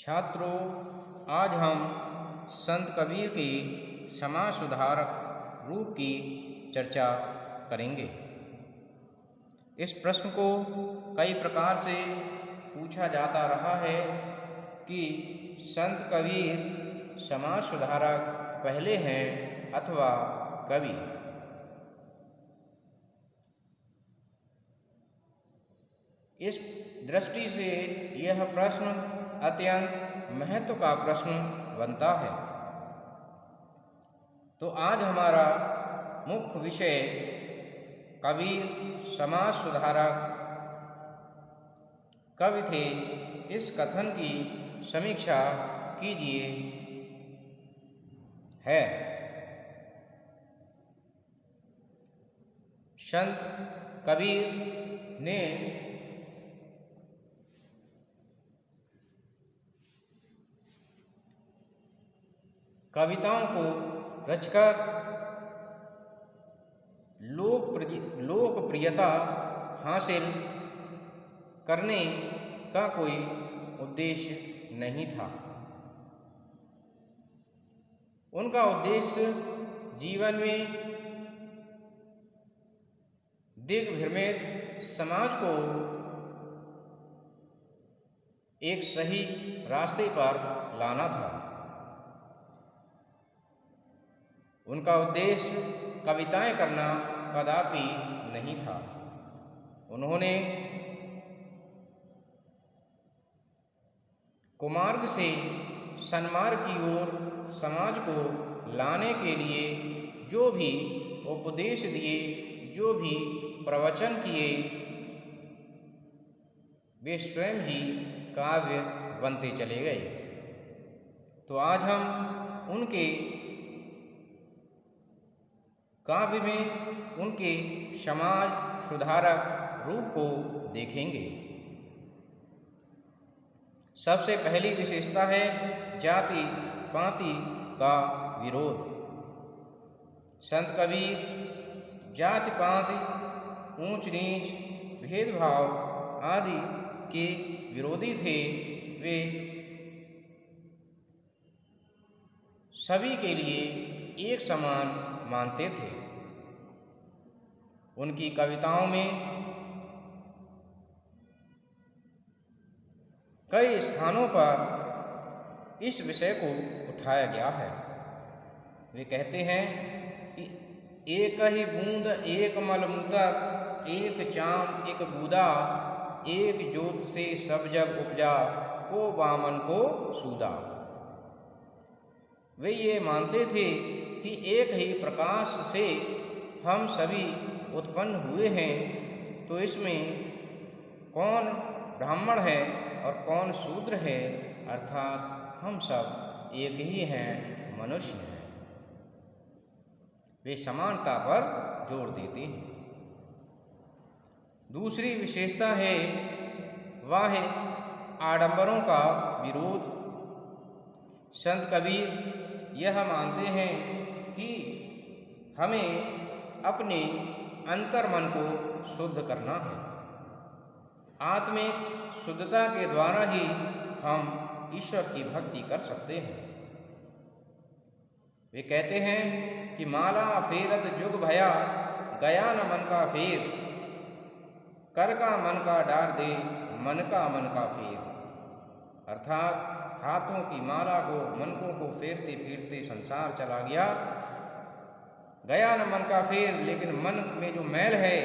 छात्रों, आज हम संत कबीर के समाज सुधारक रूप की चर्चा करेंगे। इस प्रश्न को कई प्रकार से पूछा जाता रहा है कि संत कबीर समाज सुधारक पहले हैं अथवा कवि। इस दृष्टि से यह प्रश्न अत्यंत महत्व का प्रश्न बनता है। तो आज हमारा मुख्य विषय कबीर समाज सुधारक कवि थे, इस कथन की समीक्षा कीजिए है। संत कबीर ने कविताओं को रचकर लोकप्रियता हासिल करने का कोई उद्देश्य नहीं था। उनका उद्देश्य जीवन में दिग्भ्रमित समाज को एक सही रास्ते पर लाना था। उनका उद्देश्य कविताएं करना कदापि नहीं था। उन्होंने कुमार्ग से सन्मार्ग की ओर समाज को लाने के लिए जो भी उपदेश दिए, जो भी प्रवचन किए, वे स्वयं ही काव्य बनते चले गए। तो आज हम उनके काव्य में उनके समाज सुधारक रूप को देखेंगे। सबसे पहली विशेषता है जाति पाति का विरोध। संत कबीर जाति पाति, ऊंच नीच, भेदभाव आदि के विरोधी थे। वे सभी के लिए एक समान मानते थे। उनकी कविताओं में कई स्थानों पर इस विषय को उठाया गया है। वे कहते हैं कि एक ही बूंद एक मलमूत्र, एक चाम एक बूदा, एक जोत से सब जग उपजा, को वामन को सूदा। वे ये मानते थे कि एक ही प्रकाश से हम सभी उत्पन्न हुए हैं, तो इसमें कौन ब्राह्मण है और कौन शूद्र है, अर्थात हम सब एक ही हैं, मनुष्य हैं। वे समानता पर जोर देते हैं। दूसरी विशेषता है वह आडंबरों का विरोध। संत कबीर यह मानते हैं कि हमें अपने अंतर्मन को शुद्ध करना है। आत्मिक शुद्धता के द्वारा ही हम ईश्वर की भक्ति कर सकते हैं। वे कहते हैं कि माला फेरत जुग भया, गया न मन का फेर, कर का मन का डार दे, मन का मन का फेर। अर्थात हाथों की माला को, मनकों को फेरते फेरते संसार चला गया, गया न मन का फेर, लेकिन मन में जो मैल है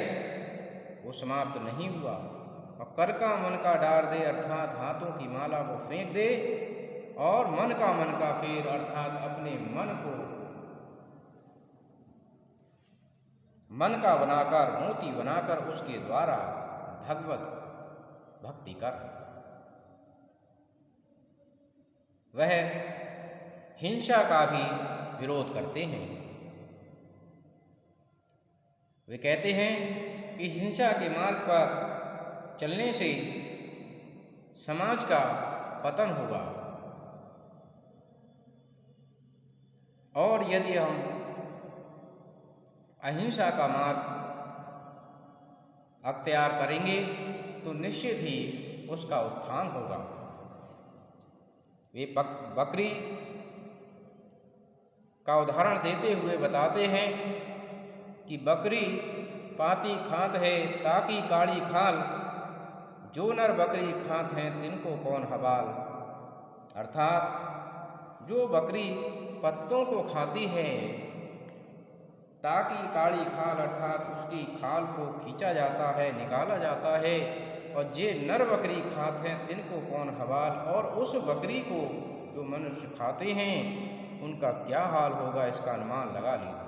वो समाप्त नहीं हुआ। और कर का मन का डार दे, अर्थात हाथों की माला को फेंक दे, और मन का फेर, अर्थात अपने मन को मन का बनाकर, मोती बनाकर उसके द्वारा भगवत भक्ति कर। वह हिंसा का भी विरोध करते हैं। वे कहते हैं कि हिंसा के मार्ग पर चलने से समाज का पतन होगा, और यदि हम अहिंसा का मार्ग अख्तियार करेंगे तो निश्चित ही उसका उत्थान होगा। वे बकरी का उदाहरण देते हुए बताते हैं कि बकरी पाती खात है ताकि काड़ी खाल, जो नर बकरी खात हैं तिनको कौन हवाल। अर्थात जो बकरी पत्तों को खाती है ताकि काड़ी खाल, अर्थात उसकी खाल को खींचा जाता है, निकाला जाता है, और जे नर बकरी खाते हैं तिनको कौन हवाल। और उस बकरी को जो मनुष्य खाते हैं उनका क्या हाल होगा, इसका अनुमान लगा लीजिए।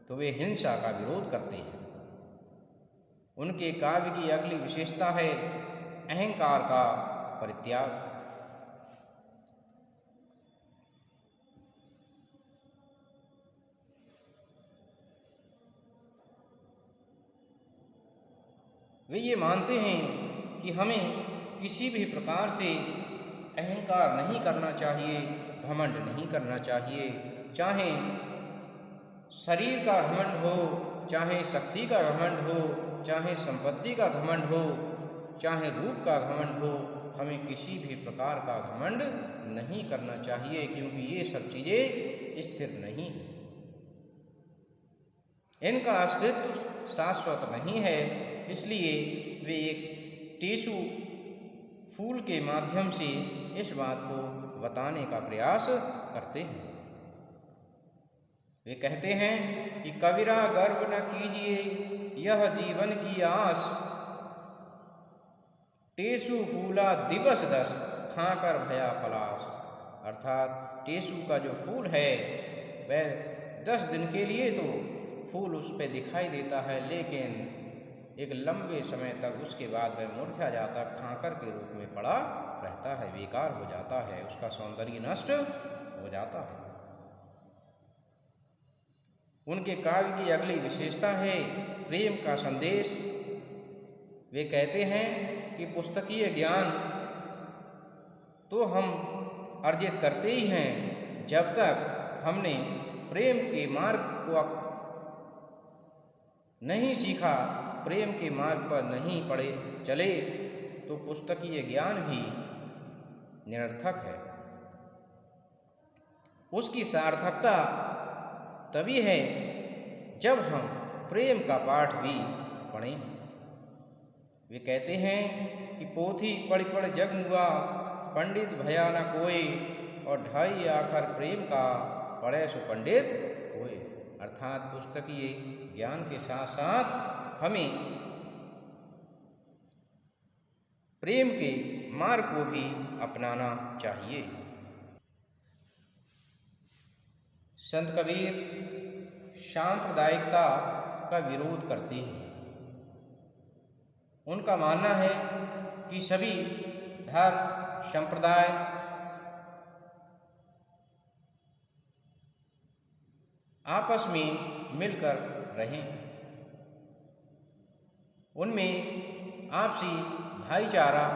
तो वे हिंसा का विरोध करते हैं। उनके काव्य की अगली विशेषता है अहंकार का परित्याग। वे ये मानते हैं कि हमें किसी भी प्रकार से अहंकार नहीं करना चाहिए, घमंड नहीं करना चाहिए। चाहे शरीर का घमंड हो, चाहे शक्ति का घमंड हो, चाहे संपत्ति का घमंड हो, चाहे रूप का घमंड हो, हमें किसी भी प्रकार का घमंड नहीं करना चाहिए, क्योंकि ये सब चीज़ें स्थिर नहीं हैं, इनका अस्तित्व शाश्वत नहीं है। इसलिए वे एक टेसू फूल के माध्यम से इस बात को बताने का प्रयास करते हैं। वे कहते हैं कि कबीरा गर्व न कीजिए यह जीवन की आस, टेसू फूला दिवस 10 खाकर भया पलाश। अर्थात टेसू का जो फूल है वह 10 दिन के लिए तो फूल उस पर दिखाई देता है, लेकिन एक लंबे समय तक उसके बाद वह मुरझा जाता, खाकर के रूप में पड़ा रहता है, बेकार हो जाता है, उसका सौंदर्य नष्ट हो जाता है। उनके काव्य की अगली विशेषता है प्रेम का संदेश। वे कहते हैं कि पुस्तकीय ज्ञान तो हम अर्जित करते ही हैं, जब तक हमने प्रेम के मार्ग को नहीं सीखा, प्रेम के मार्ग पर नहीं पड़े चले, तो पुस्तकीय ज्ञान भी निरर्थक है। उसकी सार्थकता तभी है जब हम प्रेम का पाठ भी पढ़ें। वे कहते हैं कि पोथी पढ़ पढ़ जग मुआ, पंडित भया न कोई, और ढाई आखर प्रेम का पढ़े सो पंडित होए। अर्थात पुस्तकीय ज्ञान के साथ साथ हमें प्रेम के मार्ग को भी अपनाना चाहिए। संत कबीर सांप्रदायिकता का विरोध करते हैं। उनका मानना है कि सभी धर्म संप्रदाय आपस में मिलकर रहें, उनमें आपसी भाईचारा,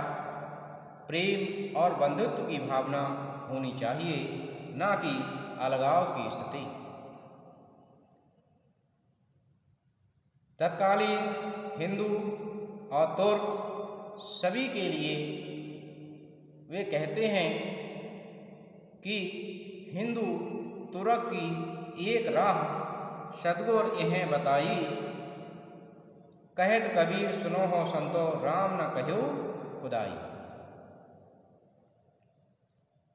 प्रेम और बंधुत्व की भावना होनी चाहिए, ना कि अलगाव की स्थिति। तत्कालीन हिंदू और तुर्क सभी के लिए वे कहते हैं कि हिंदू तुर्क की एक राह सदगुर इन्हें बताई, कहत कबीर सुनो हो संतो राम न कहो खुदाई।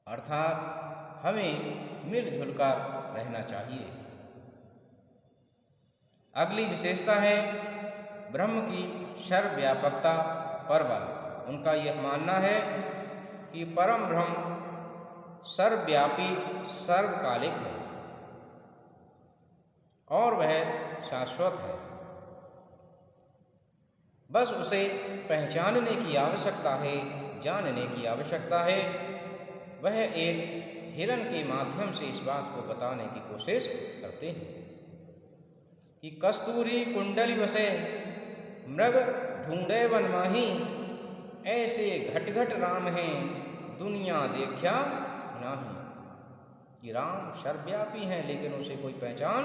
अर्थात हमें मिलजुल कर रहना चाहिए। अगली विशेषता है ब्रह्म की सर्वव्यापकता पर बल। उनका यह मानना है कि परम ब्रह्म सर्वव्यापी सर्वकालिक है और वह शाश्वत है, बस उसे पहचानने की आवश्यकता है, जानने की आवश्यकता है। वह एक हिरण के माध्यम से इस बात को बताने की कोशिश करते हैं कि कस्तूरी कुंडली बसे मृग ढूंढे वन माही, ऐसे घट घट राम हैं दुनिया देखा नाही। कि राम सर्वव्यापी हैं लेकिन उसे कोई पहचान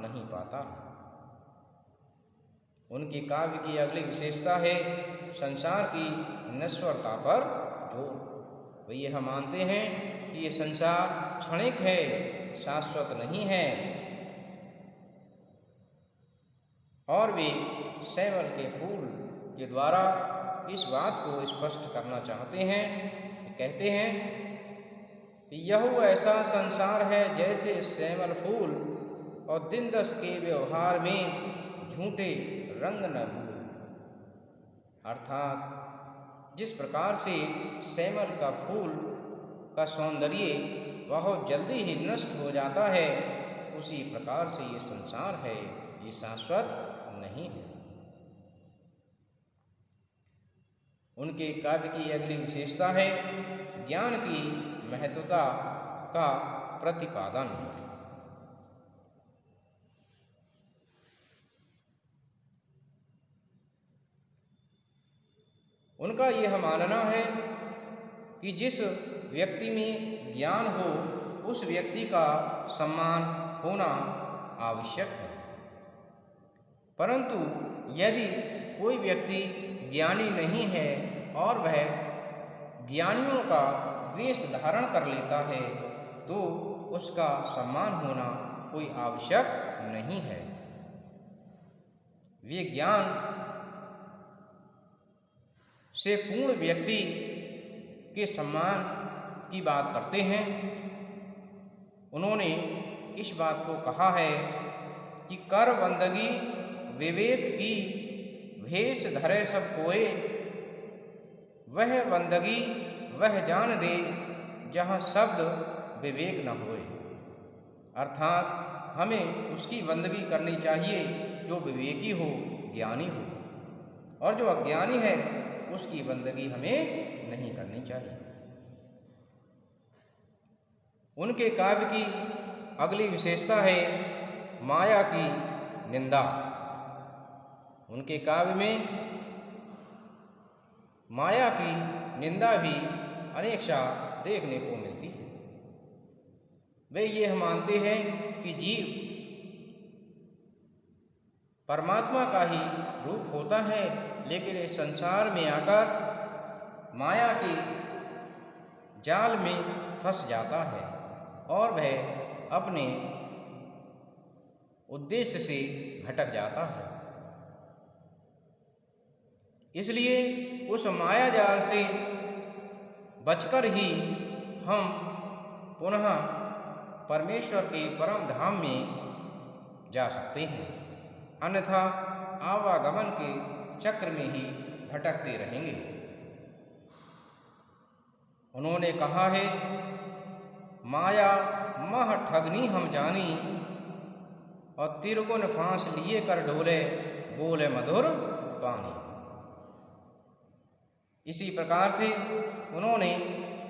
नहीं पाता। उनके काव्य की अगली विशेषता है संसार की नश्वरता पर जोर। वे यह मानते हैं कि ये संसार क्षणिक है, शाश्वत नहीं है, और वे सेवल के फूल के द्वारा इस बात को स्पष्ट करना चाहते हैं। कहते हैं कि यह ऐसा संसार है जैसे सेवल फूल और दिन दस के व्यवहार में झूठे रंग न भूल। अर्थात जिस प्रकार से सेवल का फूल का सौंदर्य बहुत जल्दी ही नष्ट हो जाता है, उसी प्रकार से ये संसार है, ये शाश्वत नहीं है। उनके काव्य की अगली विशेषता है ज्ञान की महत्वता का प्रतिपादन। उनका यह मानना है कि जिस व्यक्ति में ज्ञान हो उस व्यक्ति का सम्मान होना आवश्यक है, परंतु यदि कोई व्यक्ति ज्ञानी नहीं है और वह ज्ञानियों का वेश धारण कर लेता है तो उसका सम्मान होना कोई आवश्यक नहीं है। वे ज्ञान से पूर्ण व्यक्ति के सम्मान की बात करते हैं। उन्होंने इस बात को कहा है कि कर बंदगी विवेक की भेष धरे सब कोए, वह बंदगी वह जान दे जहाँ शब्द विवेक न होए। अर्थात हमें उसकी बंदगी करनी चाहिए जो विवेकी हो, ज्ञानी हो, और जो अज्ञानी है उसकी बंदगी हमें नहीं करनी चाहिए। उनके काव्य की अगली विशेषता है माया की निंदा। उनके काव्य में माया की निंदा भी अनेकशा देखने को मिलती है। वे यह मानते हैं कि जीव परमात्मा का ही रूप होता है, लेकिन इस संसार में आकर माया के जाल में फंस जाता है और वह अपने उद्देश्य से भटक जाता है। इसलिए उस माया जाल से बचकर ही हम पुनः परमेश्वर के परम धाम में जा सकते हैं, अन्यथा आवागमन के चक्र में ही भटकते रहेंगे। उन्होंने कहा है माया मह ठगनी हम जानी और तिरगुन फांस लिए कर डोले बोले मधुर पानी। इसी प्रकार से उन्होंने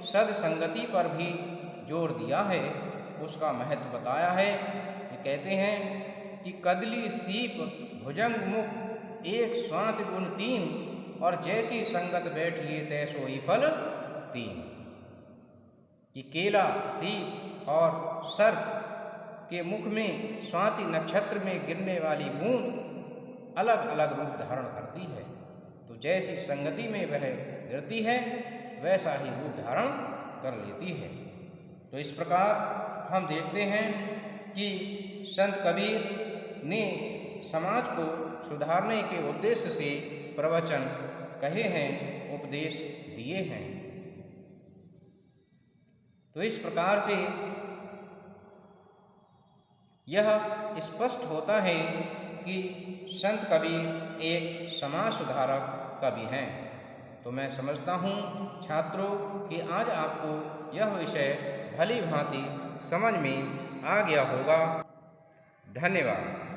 सदसंगति पर भी जोर दिया है, उसका महत्व बताया है। ये कहते हैं कि कदली सीप भुजंग मुख एक स्वांत गुण तीन, और जैसी संगत बैठिए तैसोई फल तीन। कि केला, सीप और सर्प के मुख में स्वाति नक्षत्र में गिरने वाली बूंद अलग अलग रूप धारण करती है, तो जैसी संगति में वह गिरती है वैसा ही रूप धारण कर लेती है। तो इस प्रकार हम देखते हैं कि संत कबीर ने समाज को सुधारने के उद्देश्य से प्रवचन कहे हैं, उपदेश दिए हैं। तो इस प्रकार से यह स्पष्ट होता है कि संत कबीर एक समाज सुधारक कवि हैं। तो मैं समझता हूँ छात्रों कि आज आपको यह विषय भली भांति समझ में आ गया होगा। धन्यवाद।